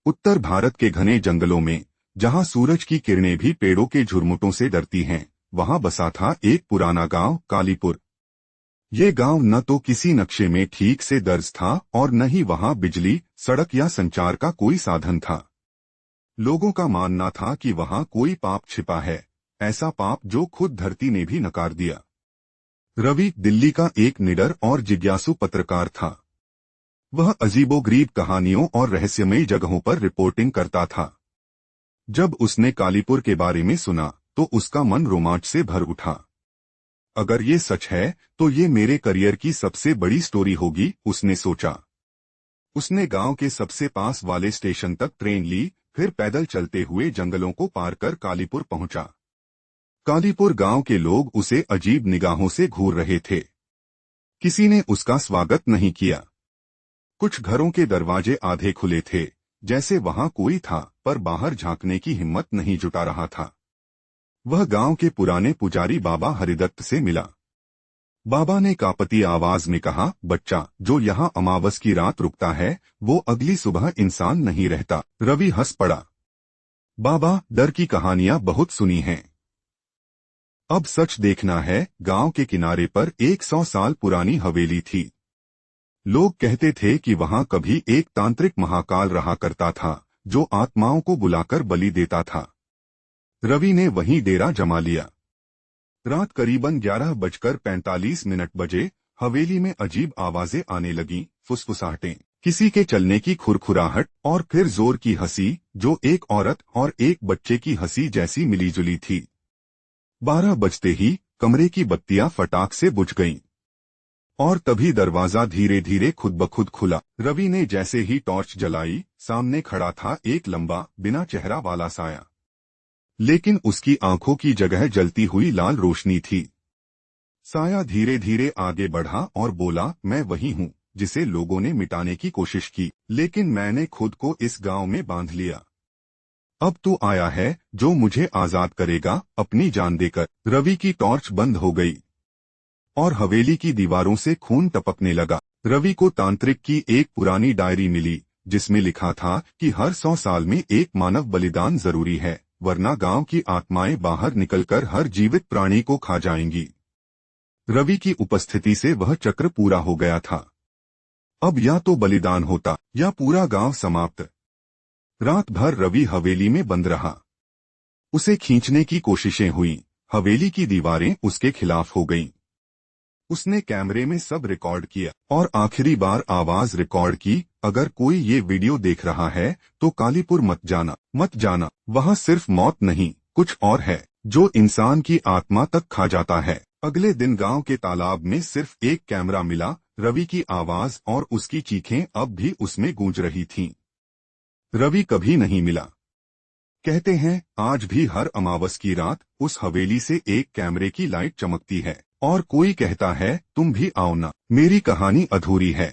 उत्तर भारत के घने जंगलों में, जहां सूरज की किरणें भी पेड़ों के झुरमुटों से डरती हैं, वहां बसा था एक पुराना गांव कालीपुर। ये गांव न तो किसी नक्शे में ठीक से दर्ज था और न ही वहां बिजली, सड़क या संचार का कोई साधन था। लोगों का मानना था कि वहां कोई पाप छिपा है, ऐसा पाप जो खुद धरती ने भी नकार दिया। रवि दिल्ली का एक निडर और जिज्ञासु पत्रकार था। वह अजीबोगरीब कहानियों और रहस्यमयी जगहों पर रिपोर्टिंग करता था। जब उसने कालीपुर के बारे में सुना तो उसका मन रोमांच से भर उठा। अगर ये सच है तो ये मेरे करियर की सबसे बड़ी स्टोरी होगी, उसने सोचा। उसने गांव के सबसे पास वाले स्टेशन तक ट्रेन ली, फिर पैदल चलते हुए जंगलों को पार कर कालीपुर पहुंचा। कालीपुर गांव के लोग उसे अजीब निगाहों से घूर रहे थे। किसी ने उसका स्वागत नहीं किया। कुछ घरों के दरवाजे आधे खुले थे, जैसे वहां कोई था, पर बाहर झांकने की हिम्मत नहीं जुटा रहा था। वह गांव के पुराने पुजारी बाबा हरिदत्त से मिला। बाबा ने कांपती आवाज में कहा, बच्चा, जो यहाँ अमावस की रात रुकता है वो अगली सुबह इंसान नहीं रहता। रवि हंस पड़ा। बाबा, डर की कहानियां बहुत सुनी हैं। अब सच देखना है। गांव के किनारे पर 100 साल पुरानी हवेली थी। लोग कहते थे कि वहां कभी एक तांत्रिक महाकाल रहा करता था, जो आत्माओं को बुलाकर बलि देता था। रवि ने वहीं डेरा जमा लिया। रात करीबन 11:45 बजे हवेली में अजीब आवाजें आने लगीं, फुसफुसाहटें, किसी के चलने की खुरखुराहट और फिर जोर की हंसी, जो एक औरत और एक बच्चे की हंसी जैसी मिलीजुली थी। 12 बजते ही कमरे की बत्तियां फटाक से बुझ गईं। और तभी दरवाजा धीरे धीरे खुद ब खुद खुला। रवि ने जैसे ही टॉर्च जलाई, सामने खड़ा था एक लंबा, बिना चेहरा वाला साया। लेकिन उसकी आंखों की जगह जलती हुई लाल रोशनी थी। साया धीरे धीरे आगे बढ़ा और बोला, मैं वही हूँ जिसे लोगों ने मिटाने की कोशिश की, लेकिन मैंने खुद को इस गांव में बांध लिया। अब तू आया है जो मुझे आजाद करेगा, अपनी जान देकर। रवि की टॉर्च बंद हो गई और हवेली की दीवारों से खून टपकने लगा। रवि को तांत्रिक की एक पुरानी डायरी मिली, जिसमें लिखा था कि हर 100 साल में एक मानव बलिदान जरूरी है, वरना गांव की आत्माएं बाहर निकलकर हर जीवित प्राणी को खा जाएंगी। रवि की उपस्थिति से वह चक्र पूरा हो गया था। अब या तो बलिदान होता या पूरा गांव समाप्त। रात भर रवि हवेली में बंद रहा। उसे खींचने की कोशिशें हुई, हवेली की दीवारें उसके खिलाफ हो गईं। उसने कैमरे में सब रिकॉर्ड किया और आखिरी बार आवाज रिकॉर्ड की, अगर कोई ये वीडियो देख रहा है तो कालीपुर मत जाना, मत जाना। वहां सिर्फ मौत नहीं, कुछ और है, जो इंसान की आत्मा तक खा जाता है। अगले दिन गांव के तालाब में सिर्फ एक कैमरा मिला। रवि की आवाज और उसकी चीखें अब भी उसमें गूंज रही थीं। रवि कभी नहीं मिला। कहते हैं आज भी हर अमावस की रात उस हवेली से एक कैमरे की लाइट चमकती है और कोई कहता है, तुम भी आओ ना, मेरी कहानी अधूरी है।